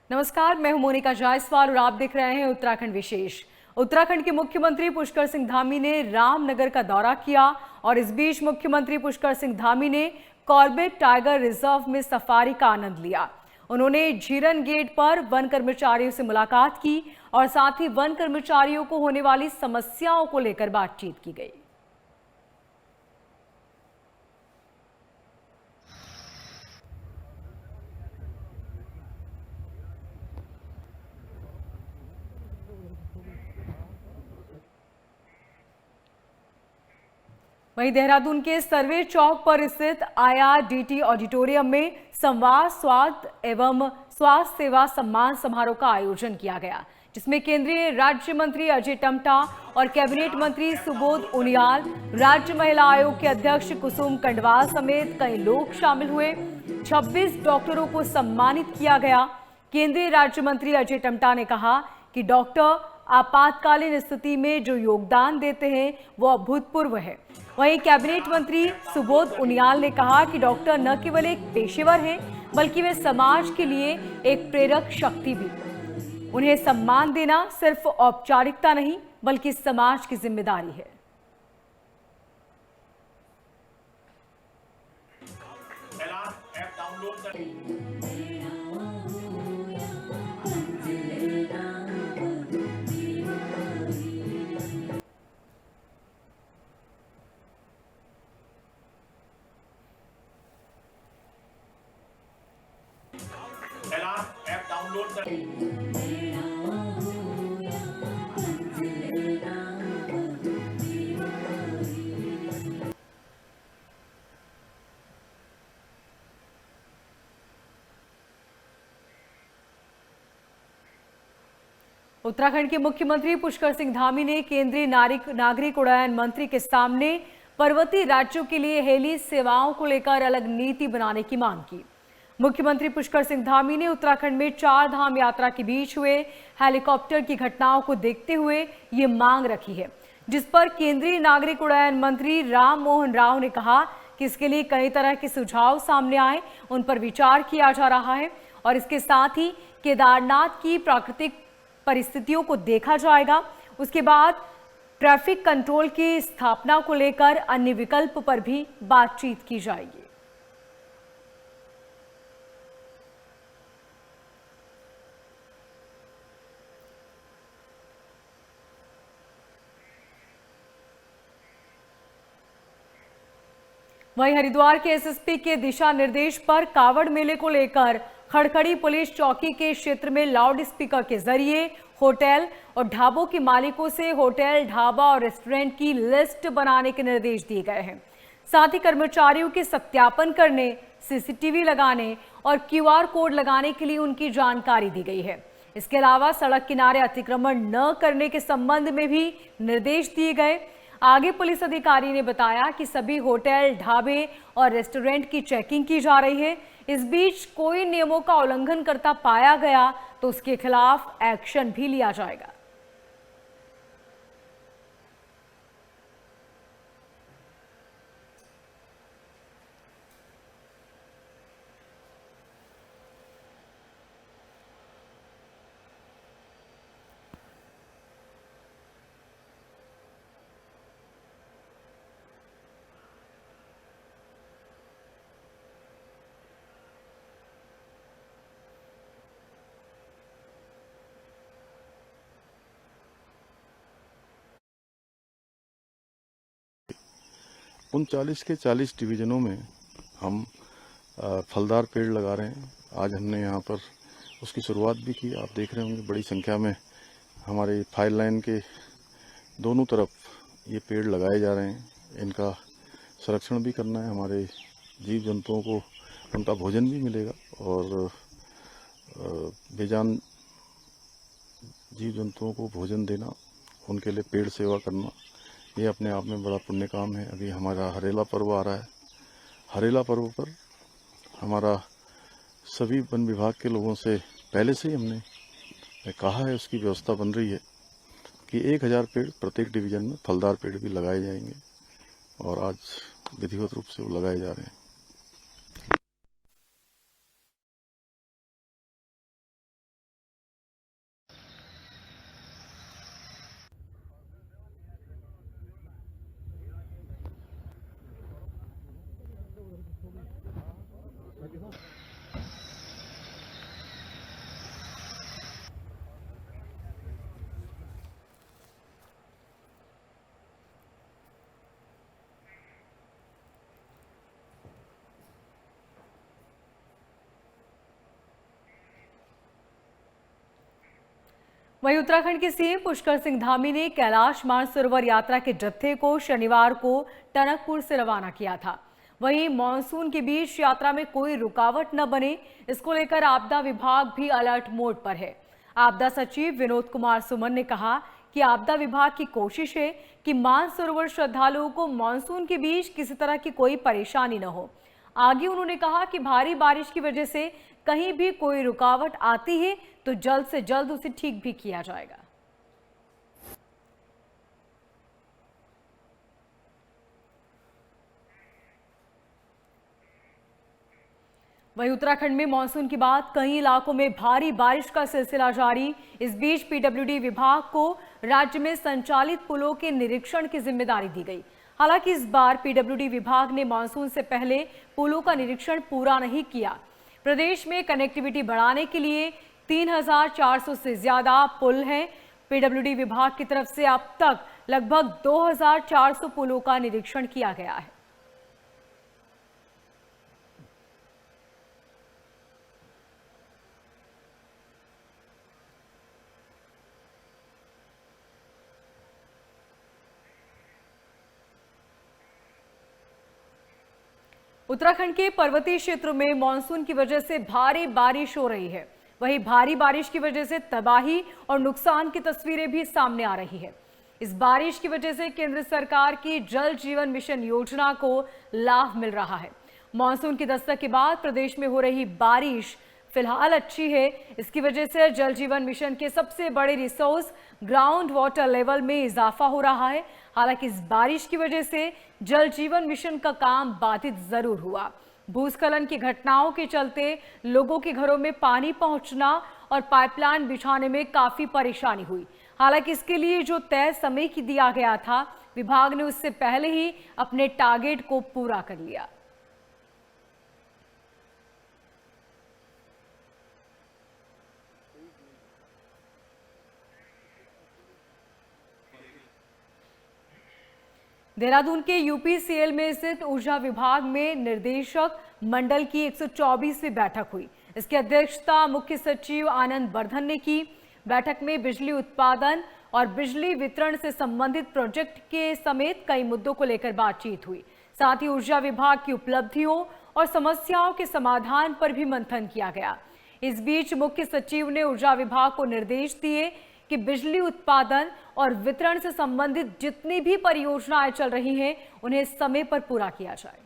नमस्कार, मैं हूं मोनिका जायसवाल और आप देख रहे हैं उत्तराखंड विशेष। उत्तराखंड के मुख्यमंत्री पुष्कर सिंह धामी ने रामनगर का दौरा किया और इस बीच मुख्यमंत्री पुष्कर सिंह धामी ने कॉर्बेट टाइगर रिजर्व में सफारी का आनंद लिया। उन्होंने झीरन गेट पर वन कर्मचारियों से मुलाकात की और साथ ही वन कर्मचारियों को होने वाली समस्याओं को लेकर बातचीत की गई। वहीं देहरादून के सर्वे चौक पर स्थित IRDT ऑडिटोरियम में संवाद स्वास्थ्य एवं स्वास्थ्य सेवा सम्मान समारोह का आयोजन किया गया, जिसमें केंद्रीय राज्य मंत्री अजय टम्टा और कैबिनेट मंत्री सुबोध उनियाल, राज्य महिला आयोग के अध्यक्ष कुसुम कंडवाल समेत कई लोग शामिल हुए। 26 डॉक्टरों को सम्मानित किया गया। केंद्रीय राज्य मंत्री अजय टम्टा ने कहा कि डॉक्टर आपातकालीन स्थिति में जो योगदान देते हैं वो अभूतपूर्व है। वहीं कैबिनेट मंत्री सुबोध उनियाल ने कहा कि डॉक्टर न केवल एक पेशेवर हैं, बल्कि वे समाज के लिए एक प्रेरक शक्ति भी। उन्हें सम्मान देना सिर्फ औपचारिकता नहीं, बल्कि समाज की जिम्मेदारी है। ऐप डाउनलोड करें। ऐप डाउनलोड करें। उत्तराखंड के मुख्यमंत्री पुष्कर सिंह धामी ने केंद्रीय नागरिक उड्डयन मंत्री के सामने पर्वतीय राज्यों के लिए हेली सेवाओं को लेकर अलग नीति बनाने की मांग की। मुख्यमंत्री पुष्कर सिंह धामी ने उत्तराखंड में 4 धाम यात्रा के बीच हुए हेलीकॉप्टर की घटनाओं को देखते हुए ये मांग रखी है, जिस पर केंद्रीय नागरिक उड्डयन मंत्री राम मोहन राव ने कहा कि इसके लिए कई तरह के सुझाव सामने आए, उन पर विचार किया जा रहा है और इसके साथ ही केदारनाथ की प्राकृतिक परिस्थितियों को देखा जाएगा। उसके बाद ट्रैफिक कंट्रोल की स्थापना को लेकर अन्य विकल्प पर भी बातचीत की जाएगी। वहीं हरिद्वार के SSP के दिशा निर्देश पर कावड़ मेले को लेकर खड़खड़ी पुलिस चौकी के क्षेत्र में लाउड स्पीकर के जरिए होटल और ढाबों के मालिकों से होटल, ढाबा और रेस्टोरेंट की लिस्ट बनाने के निर्देश दिए गए हैं। साथ ही कर्मचारियों के सत्यापन करने, CCTV लगाने और QR कोड लगाने के लिए उनकी जानकारी दी गई है। इसके अलावा सड़क किनारे अतिक्रमण न करने के संबंध में भी निर्देश दिए गए। आगे पुलिस अधिकारी ने बताया कि सभी होटल, ढाबे और रेस्टोरेंट की चेकिंग की जा रही है। इस बीच कोई नियमों का उल्लंघन करता पाया गया तो उसके खिलाफ एक्शन भी लिया जाएगा। उन 40 के 40 डिवीज़नों में हम फलदार पेड़ लगा रहे हैं। आज हमने यहाँ पर उसकी शुरुआत भी की। आप देख रहे होंगे बड़ी संख्या में हमारे फायर लाइन के दोनों तरफ ये पेड़ लगाए जा रहे हैं। इनका संरक्षण भी करना है। हमारे जीव जंतुओं को उनका भोजन भी मिलेगा और बेजान जीव जंतुओं को भोजन देना, उनके लिए पेड़ सेवा करना, ये अपने आप में बड़ा पुण्य काम है। अभी हमारा हरेला पर्व आ रहा है। हरेला पर्व पर हमारा सभी वन विभाग के लोगों से पहले से ही हमने कहा है, उसकी व्यवस्था बन रही है कि 1000 पेड़ प्रत्येक डिवीज़न में फलदार पेड़ भी लगाए जाएंगे और आज विधिवत रूप से वो लगाए जा रहे हैं। वहीं उत्तराखंड के सीएम पुष्कर सिंह धामी ने कैलाश मानसरोवर यात्रा के जत्थे को शनिवार को टनकपुर से रवाना किया था। वहीं मानसून के बीच यात्रा में कोई रुकावट न बने, इसको लेकर आपदा विभाग भी अलर्ट मोड पर है। आपदा सचिव विनोद कुमार सुमन ने कहा कि आपदा विभाग की कोशिश है कि मानसरोवर श्रद्धालुओं को मानसून के बीच किसी तरह की कोई परेशानी न हो। आगे उन्होंने कहा कि भारी बारिश की वजह से कहीं भी कोई रुकावट आती है तो जल्द से जल्द उसे ठीक भी किया जाएगा। वहीं उत्तराखंड में मानसून के बाद कई इलाकों में भारी बारिश का सिलसिला जारी। इस बीच पीडब्ल्यूडी विभाग को राज्य में संचालित पुलों के निरीक्षण की जिम्मेदारी दी गई। हालांकि इस बार पीडब्ल्यूडी विभाग ने मानसून से पहले पुलों का निरीक्षण पूरा नहीं किया। प्रदेश में कनेक्टिविटी बढ़ाने के लिए 3,400 से ज्यादा पुल हैं। पीडब्ल्यूडी विभाग की तरफ से अब तक लगभग 2,400 पुलों का निरीक्षण किया गया है। उत्तराखंड के पर्वतीय क्षेत्रों में मानसून की वजह से भारी बारिश हो रही है। वहीं भारी बारिश की वजह से तबाही और नुकसान की तस्वीरें भी सामने आ रही है। इस बारिश की वजह से केंद्र सरकार की जल जीवन मिशन योजना को लाभ मिल रहा है। मानसून की दस्तक के बाद प्रदेश में हो रही बारिश फिलहाल अच्छी है। इसकी वजह से जल जीवन मिशन के सबसे बड़े रिसोर्स ग्राउंड वाटर लेवल में इजाफा हो रहा है। हालांकि इस बारिश की वजह से जल जीवन मिशन का काम बाधित जरूर हुआ। भूस्खलन की घटनाओं के चलते लोगों के घरों में पानी पहुंचना और पाइपलाइन बिछाने में काफी परेशानी हुई। हालांकि इसके लिए जो तय समय की दिया गया था, विभाग ने उससे पहले ही अपने टारगेट को पूरा कर लिया। देहरादून के यूपीसीएल में स्थित ऊर्जा विभाग में निर्देशक मंडल की 124वीं बैठक हुई। इसकी अध्यक्षता मुख्य सचिव आनंद वर्धन ने की। बैठक में बिजली उत्पादन और बिजली वितरण से संबंधित प्रोजेक्ट के समेत कई मुद्दों को लेकर बातचीत हुई। साथ ही ऊर्जा विभाग की उपलब्धियों और समस्याओं के समाधान पर भी मंथन किया गया। इस बीच मुख्य सचिव ने ऊर्जा विभाग को निर्देश दिए कि बिजली उत्पादन और वितरण से संबंधित जितनी भी परियोजनाएं चल रही हैं, उन्हें समय पर पूरा किया जाए।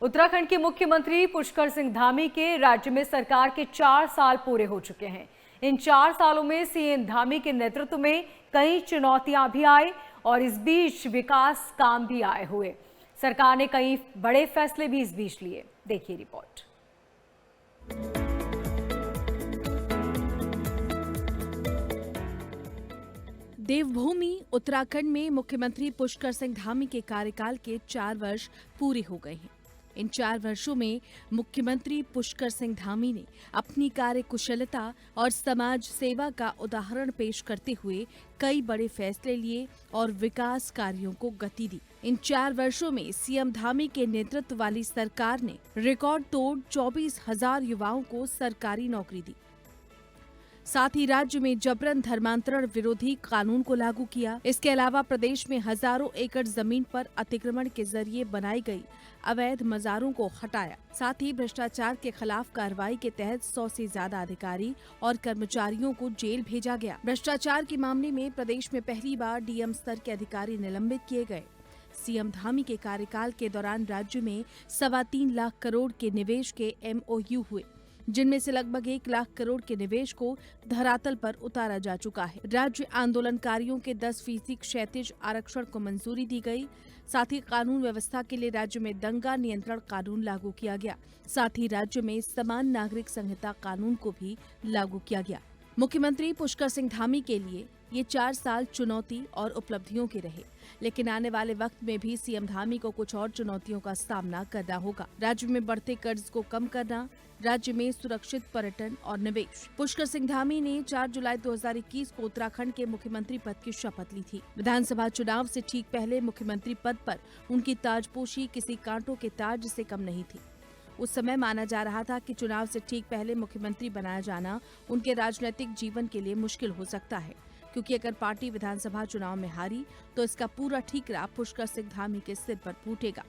उत्तराखंड के मुख्यमंत्री पुष्कर सिंह धामी के राज्य में सरकार के 4 साल पूरे हो चुके हैं। इन 4 सालों में सीएम धामी के नेतृत्व में कई चुनौतियां भी आई और इस बीच विकास काम भी आए हुए। सरकार ने कई बड़े फैसले भी इस बीच लिए। देखिए रिपोर्ट। देवभूमि उत्तराखंड में मुख्यमंत्री पुष्कर सिंह धामी के कार्यकाल के 4 वर्ष पूरे हो गए हैं। इन 4 वर्षों में मुख्यमंत्री पुष्कर सिंह धामी ने अपनी कार्यकुशलता और समाज सेवा का उदाहरण पेश करते हुए कई बड़े फैसले लिए और विकास कार्यों को गति दी। इन 4 वर्षों में सीएम धामी के नेतृत्व वाली सरकार ने रिकॉर्ड तोड़ 24,000 युवाओं को सरकारी नौकरी दी। साथ ही राज्य में जबरन धर्मांतरण विरोधी कानून को लागू किया। इसके अलावा प्रदेश में हजारों एकड़ जमीन पर अतिक्रमण के जरिए बनाई गई अवैध मजारों को हटाया। साथ ही भ्रष्टाचार के खिलाफ कार्रवाई के तहत 100 से ज्यादा अधिकारी और कर्मचारियों को जेल भेजा गया। भ्रष्टाचार के मामले में प्रदेश में पहली बार डीएम स्तर के अधिकारी निलंबित किए गए। सीएम धामी के कार्यकाल के दौरान राज्य में 3.25 लाख करोड़ के निवेश के MOU हुए, जिनमें से लगभग 1 लाख करोड़ के निवेश को धरातल पर उतारा जा चुका है। राज्य आंदोलनकारियों के 10% क्षैतिज आरक्षण को मंजूरी दी गई। साथ ही कानून व्यवस्था के लिए राज्य में दंगा नियंत्रण कानून लागू किया गया। साथ ही राज्य में समान नागरिक संहिता कानून को भी लागू किया गया। मुख्यमंत्री पुष्कर सिंह धामी के लिए ये 4 साल चुनौती और उपलब्धियों के रहे, लेकिन आने वाले वक्त में भी सीएम धामी को कुछ और चुनौतियों का सामना करना होगा। राज्य में बढ़ते कर्ज को कम करना, राज्य में सुरक्षित पर्यटन और निवेश। पुष्कर सिंह धामी ने 4 जुलाई 2021 को उत्तराखंड के मुख्यमंत्री पद की शपथ ली थी। विधानसभा चुनाव से ठीक पहले मुख्यमंत्री पद पर उनकी ताजपोशी किसी कांटों के ताज से कम नहीं थी। उस समय माना जा रहा था कि चुनाव से ठीक पहले मुख्यमंत्री बनाया जाना उनके राजनीतिक जीवन के लिए मुश्किल हो सकता है, क्योंकि अगर पार्टी विधानसभा चुनाव में हारी तो इसका पूरा ठीकरा पुष्कर सिंह धामी के सिर पर फूटेगा।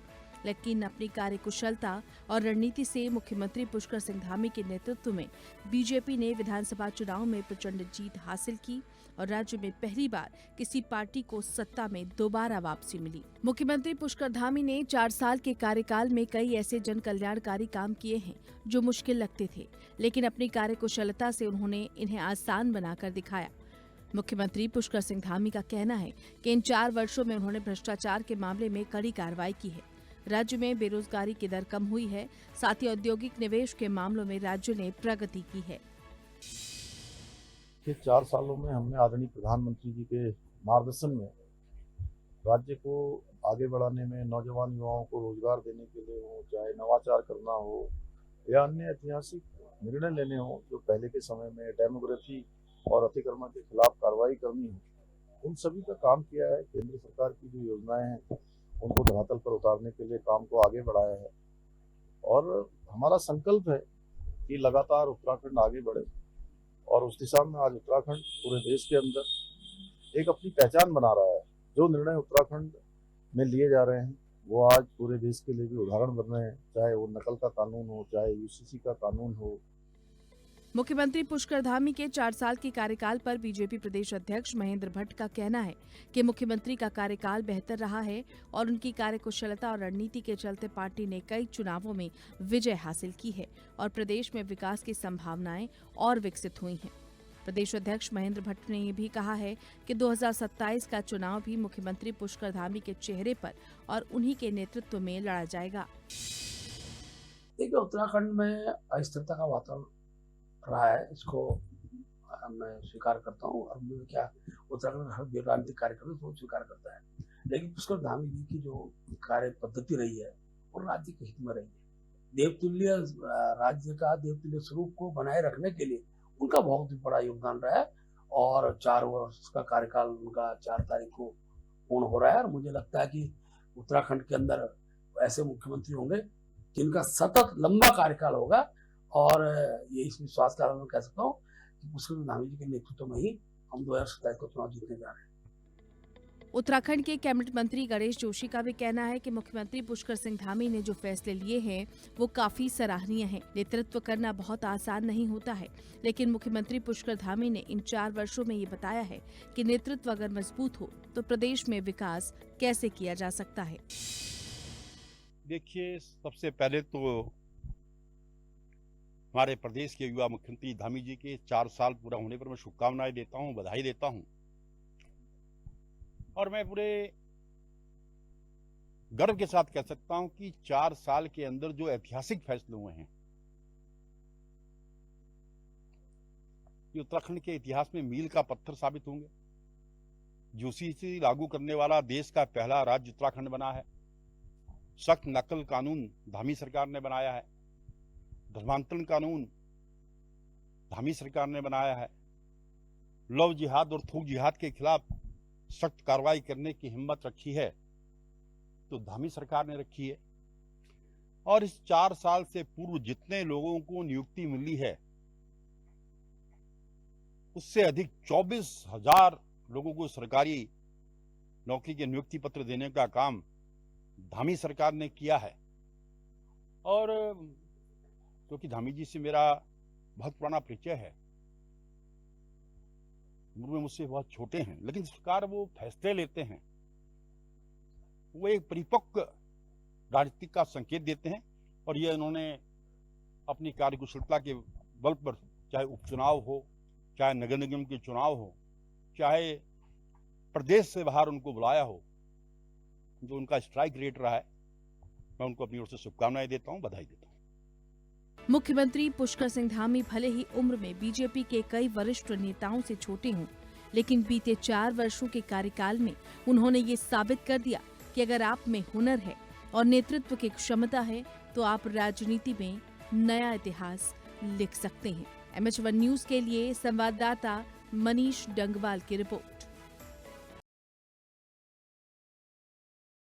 लेकिन अपनी कार्यकुशलता और रणनीति से मुख्यमंत्री पुष्कर सिंह धामी के नेतृत्व में बीजेपी ने विधानसभा चुनाव में प्रचंड जीत हासिल की और राज्य में पहली बार किसी पार्टी को सत्ता में दोबारा वापसी मिली। मुख्यमंत्री पुष्कर धामी ने 4 साल के कार्यकाल में कई ऐसे जन कल्याणकारी काम किए हैं जो मुश्किल लगते थे, लेकिन अपनी कार्यकुशलता से उन्होंने इन्हें आसान बनाकर दिखाया। मुख्यमंत्री पुष्कर सिंह धामी का कहना है कि इन 4 वर्षों में उन्होंने भ्रष्टाचार के मामले में कड़ी कार्रवाई की है। राज्य में बेरोजगारी की दर कम हुई है, साथ ही औद्योगिक निवेश के मामलों में राज्य ने प्रगति की है। कि 4 सालों में हमने आदरणीय प्रधानमंत्री जी के मार्गदर्शन में राज्य को आगे बढ़ाने में, नौजवान युवाओं को रोजगार देने के लिए हो, चाहे नवाचार करना हो या अन्य ऐतिहासिक निर्णय लेने हो जो पहले के समय में डेमोग्राफी और अतिक्रमण के खिलाफ कार्रवाई करनी हो, उन सभी का काम किया है। केंद्र सरकार की जो योजनाएं हैं उनको धरातल पर उतारने के लिए काम को आगे बढ़ाया है और हमारा संकल्प है कि लगातार उत्तराखंड आगे बढ़े और उस दिशा में आज उत्तराखंड पूरे देश के अंदर एक अपनी पहचान बना रहा है। जो निर्णय उत्तराखंड में लिए जा रहे हैं वो आज पूरे देश के लिए भी उदाहरण बन रहे हैं, चाहे वो नकल का कानून हो, चाहे यूसीसी का कानून हो। मुख्यमंत्री पुष्कर धामी के 4 साल के कार्यकाल पर बीजेपी प्रदेश अध्यक्ष महेंद्र भट्ट का कहना है कि मुख्यमंत्री का कार्यकाल बेहतर रहा है और उनकी कार्यकुशलता और रणनीति के चलते पार्टी ने कई चुनावों में विजय हासिल की है और प्रदेश में विकास की संभावनाएं और विकसित हुई हैं। प्रदेश अध्यक्ष महेंद्र भट्ट ने ये भी कहा है कि 2027 का चुनाव भी मुख्यमंत्री पुष्कर धामी के चेहरे पर और उन्हीं के नेतृत्व में लड़ा जाएगा। देखिए, उत्तराखंड में अस्थिरता का वातावरण रहा है, इसको मैं स्वीकार करता हूँ और मुझे क्या उत्तराखंड हर राजनीतिक कार्यक्रम वो स्वीकार करता है, लेकिन पुष्कर धामी जी की जो कार्य पद्धति रही है वो राज्य के हित में रही है। देवतुल्य राज्य का देवतुल्य स्वरूप को बनाए रखने के लिए उनका बहुत ही बड़ा योगदान रहा है और 4 वर्ष का कार्यकाल उनका 4 तारीख को पूर्ण हो रहा है और मुझे लगता है कि उत्तराखंड के अंदर ऐसे मुख्यमंत्री होंगे जिनका सतत लंबा कार्यकाल होगा और ये इस विश्वास के आधार में कह सकता हूँ कि पुष्कर धामी जी के नेतृत्व में ही हम 2027 को चुनाव जीतने जा रहे हैं। उत्तराखंड के कैबिनेट मंत्री गणेश जोशी का भी कहना है कि मुख्यमंत्री पुष्कर सिंह धामी ने जो फैसले लिए हैं वो काफी सराहनीय हैं। नेतृत्व करना बहुत आसान नहीं होता है, लेकिन मुख्यमंत्री पुष्कर धामी ने इन 4 वर्षों में ये बताया है कि नेतृत्व अगर मजबूत हो तो प्रदेश में विकास कैसे किया जा सकता है। देखिए, सबसे पहले तो हमारे प्रदेश के युवा मुख्यमंत्री धामी जी के 4 साल पूरा होने पर मैं शुभकामनाएं देता हूं, बधाई देता हूं और मैं पूरे गर्व के साथ कह सकता हूं कि 4 साल के अंदर जो ऐतिहासिक फैसले हुए हैं ये उत्तराखंड के इतिहास में मील का पत्थर साबित होंगे। यूसीसी लागू करने वाला देश का पहला राज्य उत्तराखंड बना है। सख्त नकल कानून धामी सरकार ने बनाया है। धर्मांतरण कानून धामी सरकार ने बनाया है। लव जिहाद और थूक जिहाद के खिलाफ सख्त कार्रवाई करने की हिम्मत रखी है तो धामी सरकार ने रखी है। और इस 4 साल से पूर्व जितने लोगों को नियुक्ति मिली है उससे अधिक 24,000 लोगों को सरकारी नौकरी के नियुक्ति पत्र देने का काम धामी सरकार ने किया है। और क्योंकि धामी जी से मेरा बहुत पुराना परिचय है, उम्र में मुझसे बहुत छोटे हैं, लेकिन जिस प्रकार वो फैसले लेते हैं वो एक परिपक्व राजनीति का संकेत देते हैं और ये इन्होंने अपनी कार्यकुशलता के बल पर, चाहे उपचुनाव हो, चाहे नगर निगम के चुनाव हो, चाहे प्रदेश से बाहर उनको बुलाया हो, जो उनका स्ट्राइक रेट रहा है, मैं उनको अपनी ओर से शुभकामनाएं देता हूं, बधाई देता हूं। मुख्यमंत्री पुष्कर सिंह धामी भले ही उम्र में बीजेपी के कई वरिष्ठ नेताओं से छोटे हों, लेकिन बीते 4 वर्षों के कार्यकाल में उन्होंने ये साबित कर दिया कि अगर आप में हुनर है और नेतृत्व की क्षमता है तो आप राजनीति में नया इतिहास लिख सकते हैं। MH1 न्यूज के लिए संवाददाता मनीष डंगवाल की रिपोर्ट।